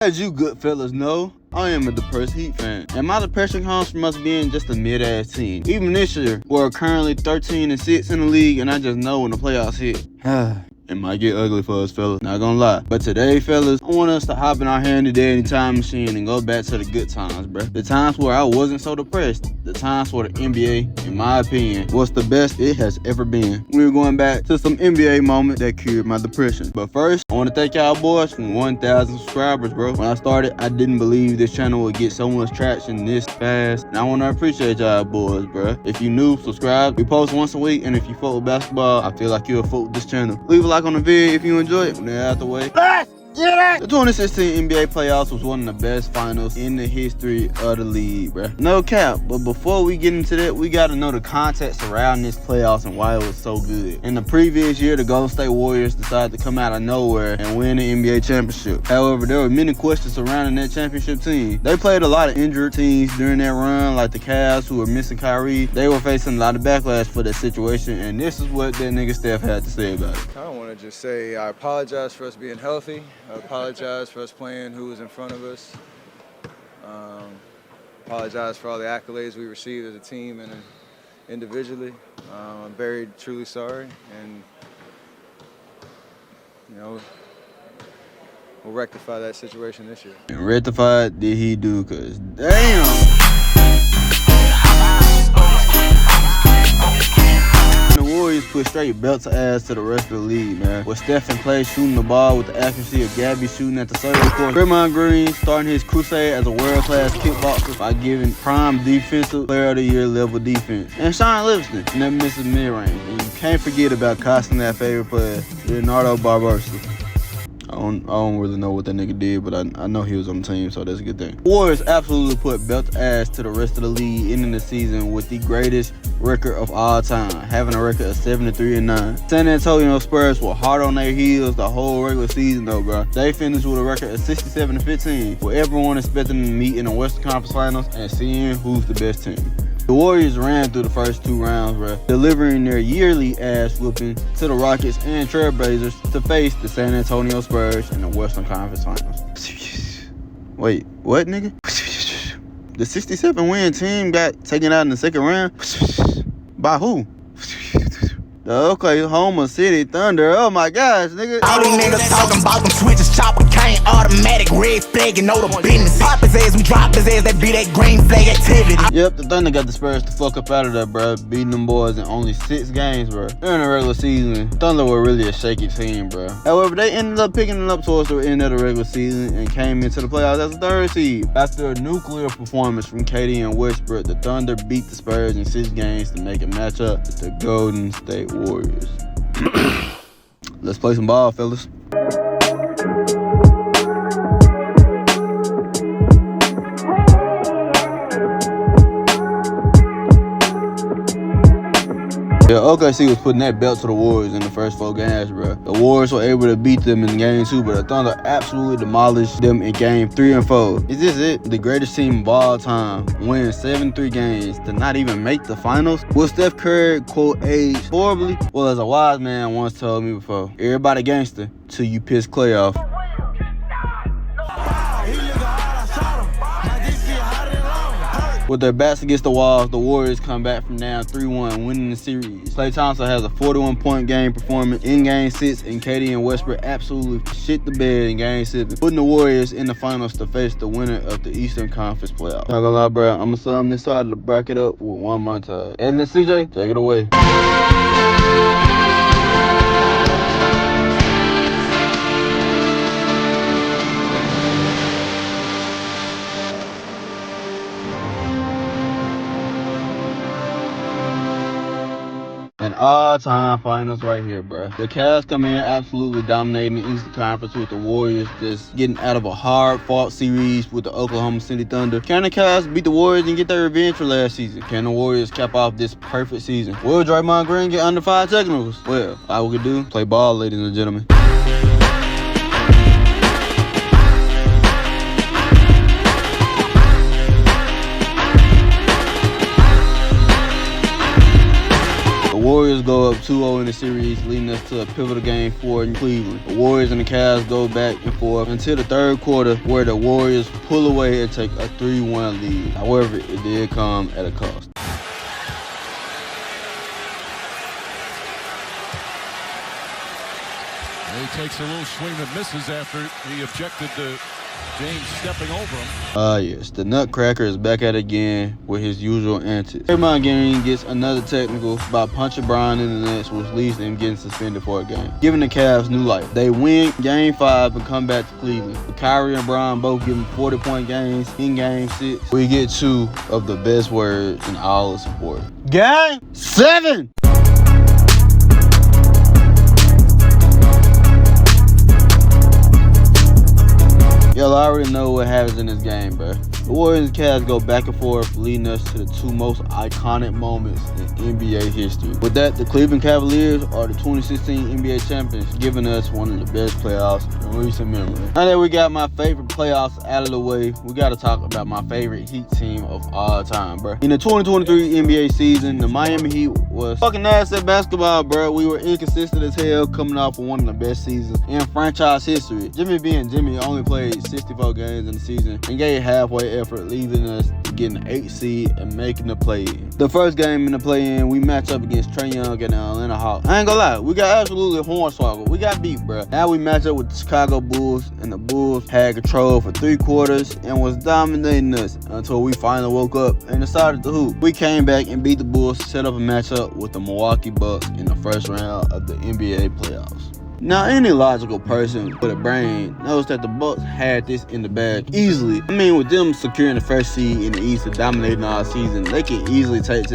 As you good fellas know, I am a depressed Heat fan, and my depression comes from us being just a mid-ass team. Even this year, we're currently 13-6 in the league, and I just know when the playoffs hit, it might get ugly for us, fellas. Not gonna lie. But today, fellas, I want us to hop in our handy-dandy time machine and go back to the good times, bruh. The times where I wasn't so depressed. The times where the NBA, in my opinion, was the best it has ever been. We're going back to some NBA moments that cured my depression. But first, I want to thank y'all boys for 1,000 subscribers, bro. When I started, I didn't believe this channel would get so much traction this fast. And I want to appreciate y'all boys, bro. If you new, subscribe. We post once a week, and if you fuck with basketball, I feel like you'll fuck with this channel. Leave a like on the video if you enjoy it. When they're out the way. The 2016 NBA playoffs was one of the best finals in the history of the league, bruh. No cap, but before we get into that, we gotta know the context around this playoffs and why it was so good. In the previous year, the Golden State Warriors decided to come out of nowhere and win the NBA championship. However, there were many questions surrounding that championship team. They played a lot of injured teams during that run, like the Cavs, who were missing Kyrie. They were facing a lot of backlash for that situation, and this is what that nigga Steph had to say about it. I don't want to just say I apologize for us being healthy. I apologize for us playing who was in front of us. Apologize for all the accolades we received as a team and individually. I'm very, truly sorry. And, you know, we'll rectify that situation this year. And rectified did he do, cause damn. Warriors put straight belt to ass to the rest of the league, man. With Steph in play shooting the ball with the accuracy of Gabby shooting at the circle court. Draymond Green starting his crusade as a world-class kickboxer by giving prime defensive player of the year level defense. And Sean Livingston never misses mid-range. And you can't forget about costing that favorite player, Leonardo Barbarossa. I don't really know what that nigga did, but I know he was on the team, so that's a good thing. Warriors absolutely put belt ass to the rest of the league, ending the season with the greatest record of all time, having a record of 73-9. San Antonio Spurs were hard on their heels the whole regular season, though, bro. They finished with a record of 67-15, with everyone expecting them to meet in the Western Conference Finals and seeing who's the best team. The Warriors ran through the first two rounds, bro, delivering their yearly ass whooping to the Rockets and Trailblazers to face the San Antonio Spurs in the Western Conference Finals. Wait, what, nigga? The 67-win team got taken out in the second round? By who? The Oklahoma City Thunder. Oh my gosh, nigga. All these niggas talking about them switches, chopper cane, automatic, red flag, and know the business. Pop his ass, we drop his ass, that be that green flag activity. Yep, the Thunder got the Spurs to fuck up out of there, bro. Beating them boys in only 6 games, bro. During the regular season, Thunder were really a shaky team, bro. However, they ended up picking it up towards the end of the regular season and came into the playoffs as a 3rd seed. After a nuclear performance from KD and Westbrook, the Thunder beat the Spurs in 6 games to make a matchup with the Golden State Warriors. Let's play some ball, fellas. Yeah, OKC was putting that belt to the Warriors in the first 4 games, bro. The Warriors were able to beat them in game 2, but the Thunder absolutely demolished them in game 3 and 4. Is this it? The greatest team of all time, winning 7-3 games to not even make the finals? Will Steph Curry, quote, age horribly? Well, as a wise man once told me before, everybody gangster till you piss Clay off. With their backs against the walls, the Warriors come back from down 3-1, winning the series. Klay Thompson has a 41-point game performance in Game 6, and KD and Westbrook absolutely shit the bed in Game 7, putting the Warriors in the finals to face the winner of the Eastern Conference playoffs. Not gonna lie, bro, I'm gonna sum this side of the bracket up with one montage. And then CJ, take it away. An all-time finals right here, bro. The Cavs come in absolutely dominating the Eastern Conference with the Warriors just getting out of a hard-fought series with the Oklahoma City Thunder. Can the Cavs beat the Warriors and get their revenge for last season? Can the Warriors cap off this perfect season? Will Draymond Green get under 5 technicals? Well, all we can do, play ball, ladies and gentlemen. Warriors go up 2-0 in the series, leading us to a pivotal game 4 in Cleveland. The Warriors and the Cavs go back and forth until the third quarter, where the Warriors pull away and take a 3-1 lead. However, it did come at a cost. He takes a little swing that misses after he objected to James stepping over him. Yes, the Nutcracker is back at it again with his usual antics. Draymond Green gets another technical by punching Brian in the nuts, which leads to him getting suspended for a game, giving the Cavs new life. They win Game 5 and come back to Cleveland, with Kyrie and Brian both giving 40-point games in Game 6. We get 2 of the best words in all of sport. Game 7! Y'all already know what happens in this game, bro. The Warriors and Cavs go back and forth, leading us to the 2 most iconic moments in NBA history. With that, the Cleveland Cavaliers are the 2016 NBA champions, giving us one of the best playoffs in recent memory. Now that we got my favorite playoffs out of the way, we got to talk about my favorite Heat team of all time, bro. In the 2023 NBA season, the Miami Heat was fucking ass at basketball, bro. We were inconsistent as hell, coming off of one of the best seasons in franchise history. Jimmy being Jimmy only played 64 games in the season and gave halfway effort, leaving us to getting an 8 seed and making the play-in. The first game in the play-in, we match up against Trae Young and the Atlanta Hawks. I ain't gonna lie, we got absolutely hornswoggled. We got beat, bro. Now we match up with the Chicago Bulls, and the Bulls had control for 3 quarters and was dominating us until we finally woke up and decided to hoop. We came back and beat the Bulls to set up a matchup with the Milwaukee Bucks in the first round of the NBA playoffs. Now, any logical person with a brain knows that the Bucks had this in the bag easily. I mean, with them securing the first seed in the East and dominating all season, they can easily take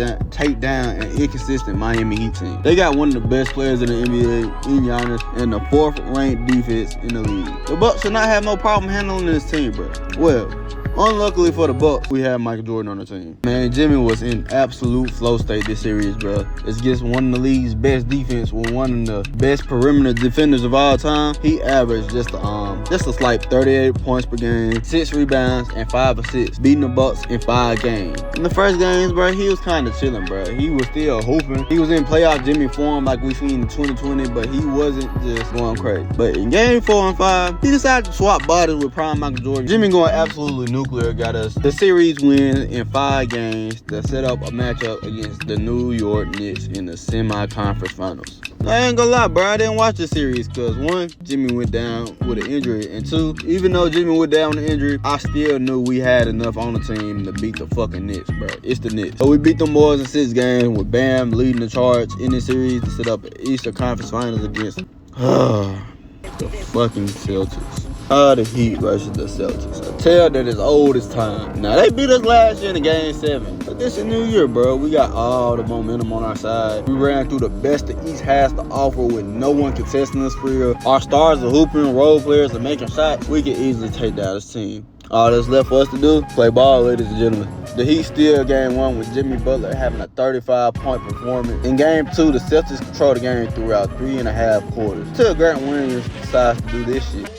down an inconsistent Miami Heat team. They got one of the best players in the NBA in Giannis and the 4th-ranked defense in the league. The Bucks should not have no problem handling this team, bro. Well, unluckily for the Bucks, we had Michael Jordan on the team. Man, Jimmy was in absolute flow state this series, bro. It's just one of the league's best defense with one of the best perimeter defenders of all time. He averaged just a slight 38 points per game, 6 rebounds, and 5 assists, beating the Bucks in 5 games. In the first games, bro, he was kind of chilling, bro. He was still hooping. He was in playoff Jimmy form like we seen in 2020, but he wasn't just going crazy. But in game 4 and 5, he decided to swap bodies with prime Michael Jordan. Jimmy going absolutely nuclear got us the series win in 5 games to set up a matchup against the New York Knicks in the semi-conference finals. I ain't gonna lie, bro, I didn't watch the series because 1, Jimmy went down with an injury, and 2, even though Jimmy went down with an injury, I still knew we had enough on the team to beat the fucking Knicks, bro. It's the Knicks. So we beat them boys in 6 games with Bam leading the charge in this series to set up an Eastern Conference Finals against the fucking Celtics. The Heat versus the Celtics. I tell that it's old as time. Now, they beat us last year in Game 7. But this is New Year, bro. We got all the momentum on our side. We ran through the best the East has to offer with no one contesting us for real. Our stars are hooping, role players are making shots. We can easily take down this team. All that's left for us to do, play ball, ladies and gentlemen. The Heat steal Game 1 with Jimmy Butler having a 35-point performance. In Game 2, the Celtics control the game throughout 3.5 quarters. Until Grant Williams decides to do this shit.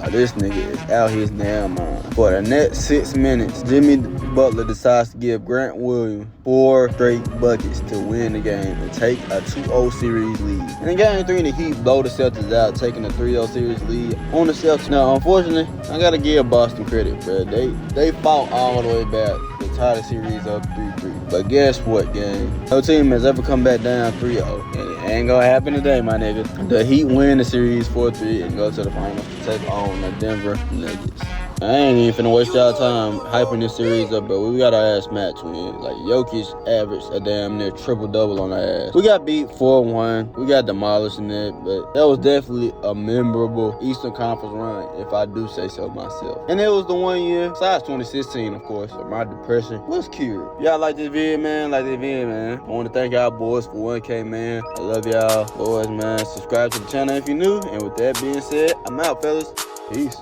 This nigga is out his damn mind. For the next 6 minutes, Jimmy Butler decides to give Grant Williams 4 straight buckets to win the game and take a 2-0 series lead. And in Game 3, the Heat blow the Celtics out, taking a 3-0 series lead on the Celtics. Now, unfortunately, I gotta give Boston credit, bro. They fought all the way back to tie the series up 3-3. But guess what, gang? No team has ever come back down 3-0. And it ain't gonna happen today, my nigga. The Heat win the series 4-3 and go to the finals to take on the Denver Nuggets. I ain't even finna waste y'all time hyping this series up, but we got our ass match win. Like, Jokic averaged a damn near triple-double on our ass. We got beat 4-1. We got demolished in it, but that was definitely a memorable Eastern Conference run, if I do say so myself. And it was the 1 year, besides 2016, of course, where my depression was cured. Y'all like this video, man? Like this video, man. I want to thank y'all boys for 1K, man. I love y'all boys, man. Subscribe to the channel if you're new. And with that being said, I'm out, fellas. Peace.